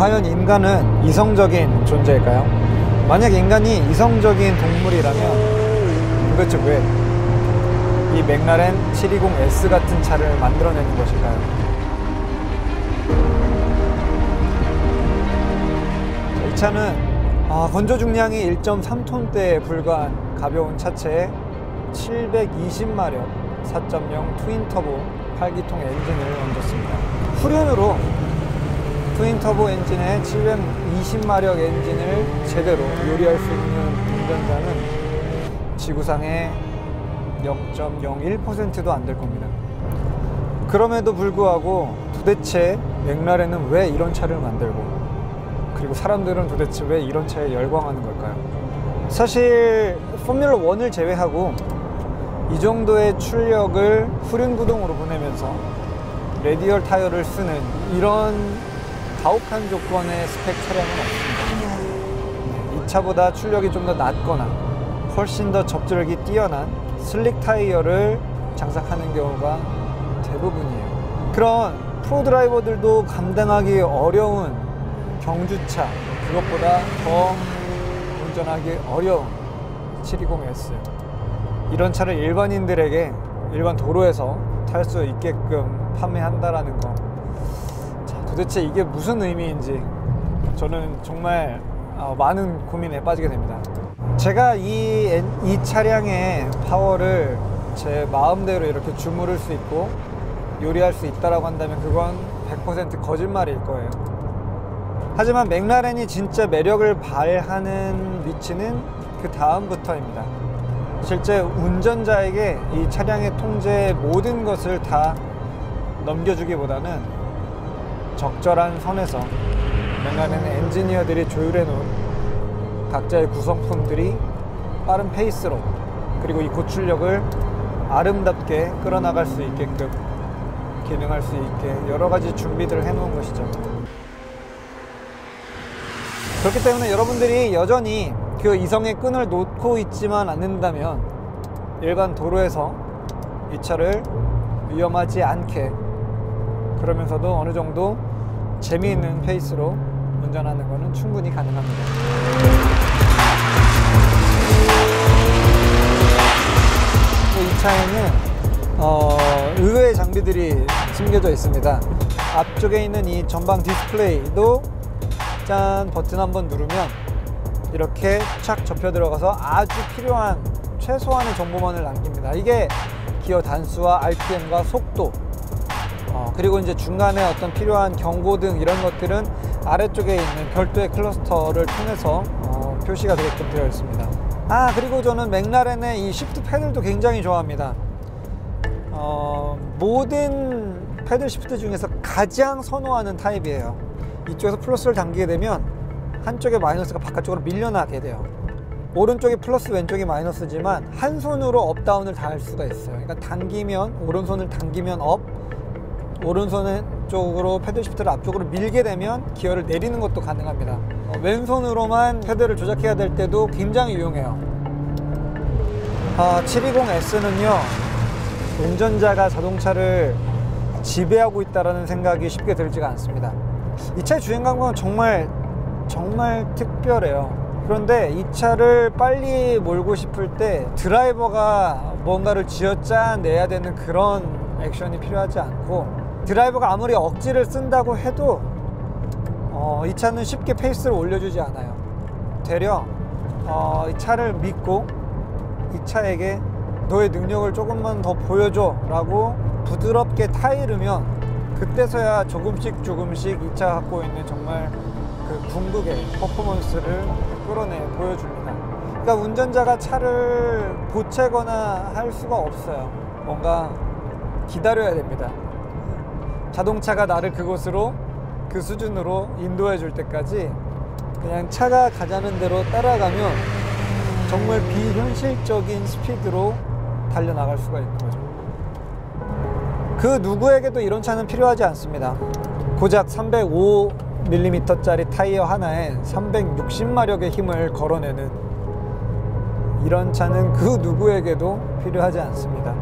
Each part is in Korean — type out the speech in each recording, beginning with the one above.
과연 인간은 이성적인 존재일까요? 만약 인간이 이성적인 동물이라면 도대체 왜 이 맥라렌 720S 같은 차를 만들어내는 것일까요? 이 차는 건조 중량이 1.3톤대에 불과한 가벼운 차체에 720마력 4.0 트윈터보 8기통 엔진을 얹었습니다. 후륜으로 트윈터보 엔진에 720마력 엔진을 제대로 요리할 수 있는 운전자는 지구상에 0.01%도 안 될 겁니다. 그럼에도 불구하고 도대체 맥라렌은 왜 이런 차를 만들고, 그리고 사람들은 도대체 왜 이런 차에 열광하는 걸까요? 사실 포뮬러 1을 제외하고 이 정도의 출력을 후륜 구동으로 보내면서 레디얼 타이어를 쓰는 이런 가혹한 조건의 스펙 차량은 없습니다. 이 차보다 출력이 좀 더 낮거나 훨씬 더 접지력이 뛰어난 슬릭 타이어를 장착하는 경우가 대부분이에요. 그런 프로드라이버들도 감당하기 어려운 경주차, 그것보다 더 운전하기 어려운 720S, 이런 차를 일반인들에게 일반 도로에서 탈 수 있게끔 판매한다라는 거, 자, 도대체 이게 무슨 의미인지 저는 정말 많은 고민에 빠지게 됩니다. 제가 이 차량의 파워를 제 마음대로 이렇게 주무를 수 있고 요리할 수 있다라고 한다면 그건 100% 거짓말일 거예요. 하지만 맥라렌이 진짜 매력을 발하는 위치는 그 다음부터입니다. 실제 운전자에게 이 차량의 통제의 모든 것을 다 넘겨주기보다는 적절한 선에서 맥라렌의 엔지니어들이 조율해 놓은 각자의 구성품들이 빠른 페이스로, 그리고 이 고출력을 아름답게 끌어나갈 수 있게끔 기능할 수 있게 여러 가지 준비들을 해놓은 것이죠. 그렇기 때문에 여러분들이 여전히 그 이성의 끈을 놓고 있지만 않는다면 일반 도로에서 이 차를 위험하지 않게, 그러면서도 어느 정도 재미있는 페이스로 운전하는 것은 충분히 가능합니다. 이 차에는 의외의 장비들이 숨겨져 있습니다. 앞쪽에 있는 이 전방 디스플레이도 짠 버튼 한번 누르면 이렇게 착 접혀 들어가서 아주 필요한 최소한의 정보만을 남깁니다. 이게 기어 단수와 RPM과 속도, 그리고 이제 중간에 어떤 필요한 경고등 이런 것들은 아래쪽에 있는 별도의 클러스터를 통해서 표시가 되게끔 되어 있습니다. 그리고 저는 맥라렌의 이 시프트 패들도 굉장히 좋아합니다. 모든 패들 시프트 중에서 가장 선호하는 타입이에요. 이쪽에서 플러스를 당기게 되면 한쪽의 마이너스가 바깥쪽으로 밀려나게 돼요. 오른쪽이 플러스, 왼쪽이 마이너스지만 한 손으로 업다운을 다 할 수가 있어요. 그러니까 당기면, 오른손을 당기면 업, 오른손 쪽으로 패들 시프트를 앞쪽으로 밀게 되면 기어를 내리는 것도 가능합니다. 왼손으로만 패들을 조작해야 될 때도 굉장히 유용해요. 720S는요, 운전자가 자동차를 지배하고 있다는 생각이 쉽게 들지가 않습니다. 이 차의 주행 감각은 정말 특별해요. 그런데 이 차를 빨리 몰고 싶을 때 드라이버가 뭔가를 쥐어짜내야 되는 그런 액션이 필요하지 않고, 드라이버가 아무리 억지를 쓴다고 해도 이 차는 쉽게 페이스를 올려주지 않아요. 되려 이 차를 믿고 이 차에게 너의 능력을 조금만 더 보여줘 라고 부드럽게 타이르면 그때서야 조금씩 이 차가 갖고 있는 정말 그 궁극의 퍼포먼스를 끌어내 보여줍니다. 그러니까 운전자가 차를 보채거나 할 수가 없어요. 뭔가 기다려야 됩니다. 자동차가 나를 그곳으로, 그 수준으로 인도해 줄 때까지 그냥 차가 가자는 대로 따라가면 정말 비현실적인 스피드로 달려나갈 수가 있는 거죠. 그 누구에게도 이런 차는 필요하지 않습니다. 고작 305mm짜리 타이어 하나에 360마력의 힘을 걸어내는 이런 차는 그 누구에게도 필요하지 않습니다.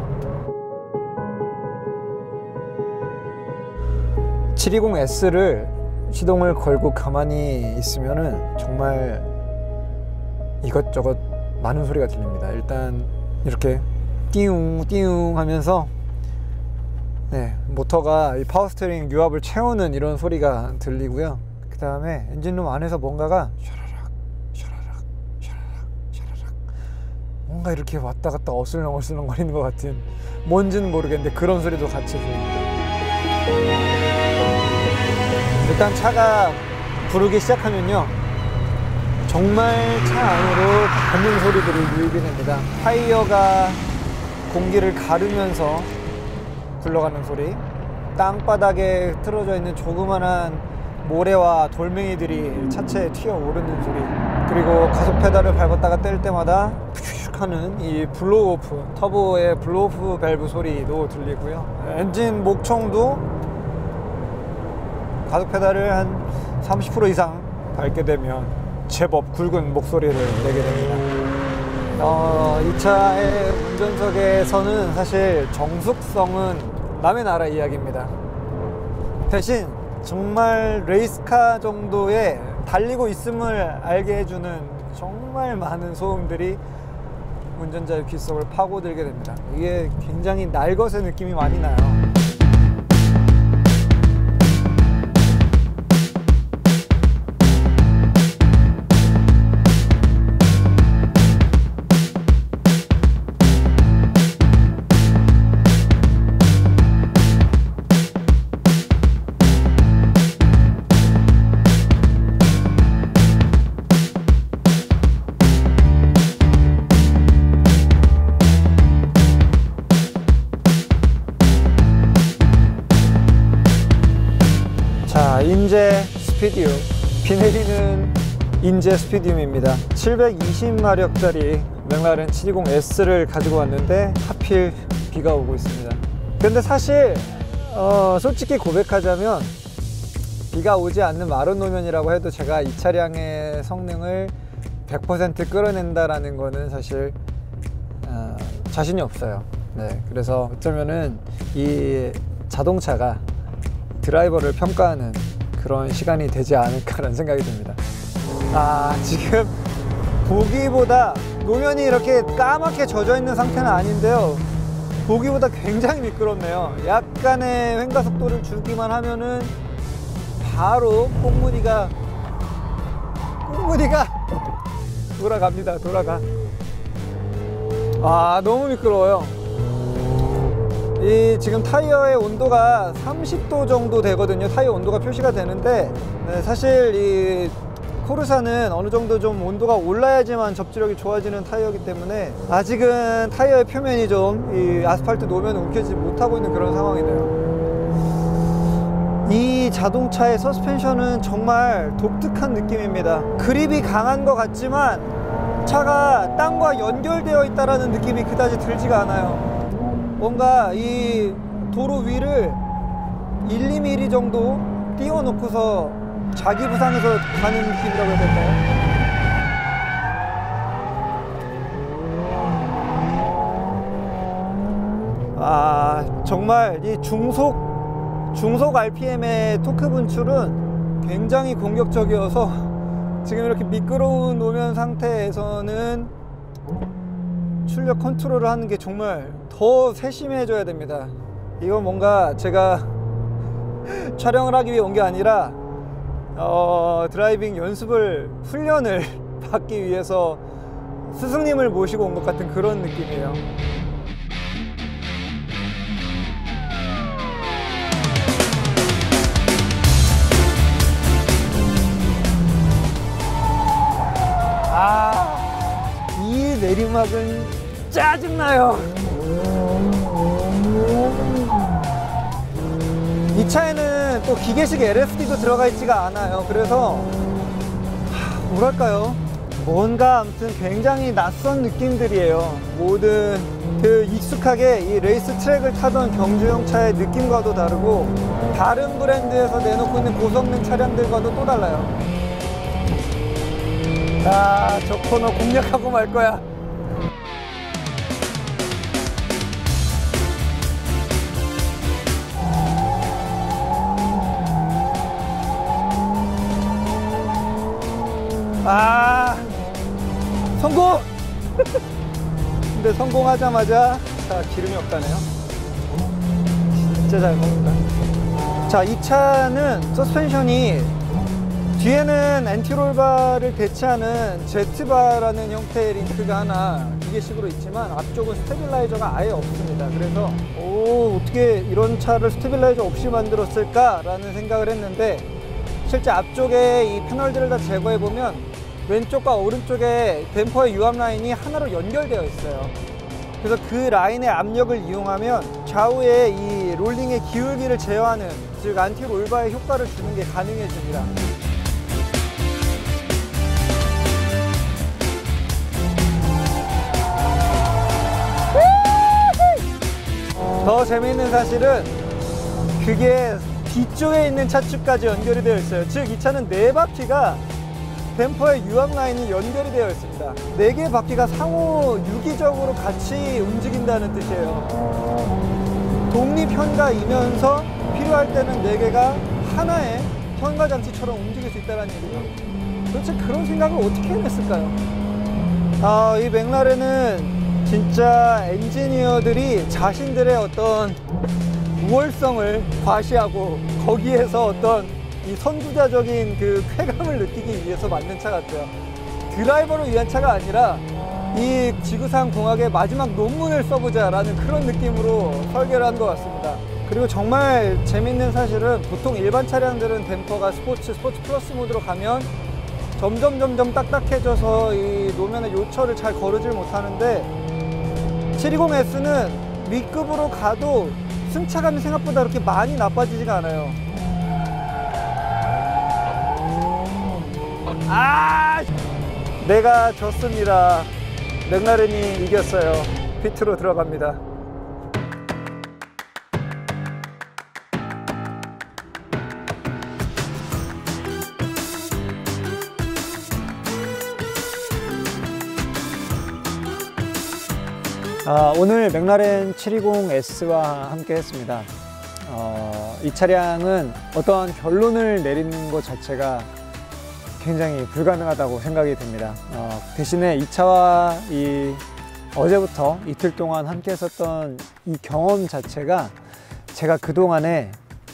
720S를 시동을 걸고 가만히 있으면은 정말 이것저것 많은 소리가 들립니다. 일단 이렇게 띠웅 띠웅 하면서 모터가 이 파워스티어링 유압을 채우는 이런 소리가 들리고요. 그 다음에 엔진룸 안에서 뭔가가 샤라락 샤라락 샤라락 샤라락 뭔가 이렇게 왔다 갔다 어슬렁어슬렁 거리는 것 같은, 뭔지는 모르겠는데 그런 소리도 같이 들립니다. 일단 차가 부르기 시작하면요, 정말 차 안으로 닿는 소리들이 유입이 됩니다. 타이어가 공기를 가르면서 굴러가는 소리, 땅바닥에 틀어져 있는 조그만한 모래와 돌멩이들이 차체에 튀어오르는 소리, 그리고 가속 페달을 밟았다가 뗄 때마다 푸슉 하는 이 블로우오프, 터보의 블로우오프 밸브 소리도 들리고요. 엔진 목청도 가속 페달을 한 30% 이상 밟게 되면 제법 굵은 목소리를 내게 됩니다. 이 차의 운전석에서는 사실 정숙성은 남의 나라 이야기입니다. 대신 정말 레이스카 정도의 달리고 있음을 알게 해주는 정말 많은 소음들이 운전자의 귓속을 파고들게 됩니다. 이게 굉장히 날것의 느낌이 많이 나요. 인제 스피디움, 비 내리는 인제 스피디움입니다. 720마력짜리 맥라렌 720S를 가지고 왔는데 하필 비가 오고 있습니다. 근데 사실 솔직히 고백하자면 비가 오지 않는 마른 노면이라고 해도 제가 이 차량의 성능을 100% 끌어낸다라는 거는 사실 자신이 없어요. 그래서 어쩌면은 이 자동차가 드라이버를 평가하는 그런 시간이 되지 않을까라는 생각이 듭니다. 지금 보기보다 노면이 이렇게 까맣게 젖어 있는 상태는 아닌데요, 보기보다 굉장히 미끄럽네요. 약간의 횡가속도를 주기만 하면은 바로 꽁무니가 돌아갑니다. 너무 미끄러워요. 지금 타이어의 온도가 30도 정도 되거든요. 타이어 온도가 표시가 되는데, 사실 이 코르사는 어느 정도 좀 온도가 올라야지만 접지력이 좋아지는 타이어이기 때문에 아직은 타이어의 표면이 좀 이 아스팔트 노면을 움켜쥐지 못하고 있는 그런 상황이네요. 이 자동차의 서스펜션은 정말 독특한 느낌입니다. 그립이 강한 것 같지만 차가 땅과 연결되어 있다는 느낌이 그다지 들지가 않아요. 뭔가 이 도로 위를 1~2mm 정도 띄워놓고서 자기 부상해서 가는 느낌이라고 해야 될까요? 정말 이 중속 RPM의 토크 분출은 굉장히 공격적이어서 지금 이렇게 미끄러운 노면 상태에서는 출력 컨트롤을 하는 게 정말 더 세심해져야 됩니다. 이건 뭔가 제가 촬영을 하기 위해 온 게 아니라 드라이빙 연습을, 훈련을 받기 위해서 스승님을 모시고 온 것 같은 그런 느낌이에요. 이 내리막은 짜증나요. 이 차에는 또 기계식 LSD도 들어가 있지가 않아요. 그래서 뭐랄까요, 뭔가 아무튼 굉장히 낯선 느낌들이에요. 모든 그 익숙하게 이 레이스 트랙을 타던 경주용 차의 느낌과도 다르고, 다른 브랜드에서 내놓고 있는 고성능 차량들과도 또 달라요. 저 코너 공략하고 말 거야. 아, 성공! 근데 성공하자마자 자, 기름이 없다네요. 진짜 잘 먹는다. 자, 이 차는 서스펜션이 뒤에는 엔티롤바를 대체하는 제트바라는 형태의 링크가 하나 기계식으로 있지만 앞쪽은 스테빌라이저가 아예 없습니다. 그래서 어떻게 이런 차를 스테빌라이저 없이 만들었을까 라는 생각을 했는데, 실제 앞쪽에 이 패널들을 다 제거해 보면 왼쪽과 오른쪽에 댐퍼의 유압 라인이 하나로 연결되어 있어요. 그래서 그 라인의 압력을 이용하면 좌우의 이 롤링의 기울기를 제어하는, 즉 안티롤바의 효과를 주는 게 가능해집니다. 더 재미있는 사실은 그게 뒤쪽에 있는 차축까지 연결이 되어 있어요. 즉 이 차는 4바퀴가 댐퍼의 유압 라인이 연결이 되어 있습니다. 4개의 바퀴가 상호 유기적으로 같이 움직인다는 뜻이에요. 독립 현가이면서 필요할 때는 4개가 하나의 현가 장치처럼 움직일 수 있다는 얘기죠. 도대체 그런 생각을 어떻게 해냈을까요? 이 맥라렌은 진짜 엔지니어들이 자신들의 어떤 우월성을 과시하고 거기에서 어떤 이 선구자적인 그 쾌감을 느끼기 위해서 만든 차 같아요. 드라이버를 위한 차가 아니라 이 지구상 공학의 마지막 논문을 써보자라는 그런 느낌으로 설계를 한 것 같습니다. 그리고 정말 재밌는 사실은 보통 일반 차량들은 댐퍼가 스포츠 플러스 모드로 가면 점점 딱딱해져서 이 노면의 요철을 잘 거르질 못하는데, 720S는 위급으로 가도 승차감이 생각보다 그렇게 많이 나빠지지가 않아요. 내가 졌습니다. 맥라렌이 이겼어요. 피트로 들어갑니다. 오늘 맥라렌 720S와 함께 했습니다. 이 차량은 어떠한 결론을 내리는 것 자체가 굉장히 불가능하다고 생각이 됩니다. 대신에 이 차와 어제부터 이틀 동안 함께 했었던 이 경험 자체가 제가 그동안에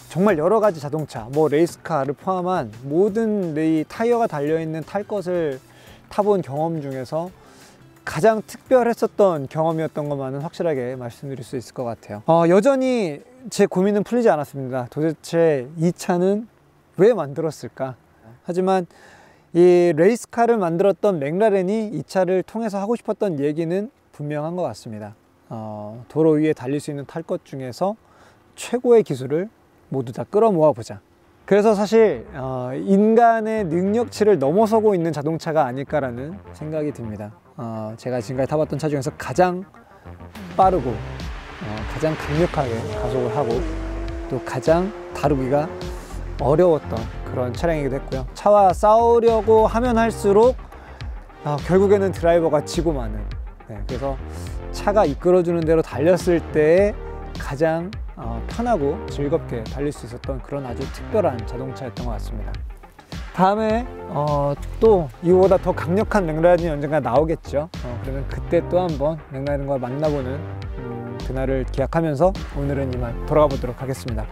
정말 여러 가지 자동차, 레이스카를 포함한 모든 이 타이어가 달려있는 탈 것을 타본 경험 중에서 가장 특별했었던 경험이었던 것만은 확실하게 말씀드릴 수 있을 것 같아요. 여전히 제 고민은 풀리지 않았습니다. 도대체 이 차는 왜 만들었을까? 하지만 이 레이스카를 만들었던 맥라렌이 이 차를 통해서 하고 싶었던 얘기는 분명한 것 같습니다. 도로 위에 달릴 수 있는 탈 것 중에서 최고의 기술을 모두 다 끌어모아 보자. 그래서 사실 인간의 능력치를 넘어서고 있는 자동차가 아닐까라는 생각이 듭니다. 제가 지금까지 타봤던 차 중에서 가장 빠르고 가장 강력하게 가속을 하고 또 가장 다루기가 어려웠던 그런 차량이기도 했고요. 차와 싸우려고 하면 할수록 결국에는 드라이버가 지고 마는, 그래서 차가 이끌어주는 대로 달렸을 때 가장 편하고 즐겁게 달릴 수 있었던 그런 아주 특별한 자동차였던 것 같습니다. 다음에 또 이거보다 더 강력한 맥라렌이 언젠가 나오겠죠. 그러면 그때 또 한번 맥라렌과 만나보는 그날을 기약하면서 오늘은 이만 돌아가 보도록 하겠습니다.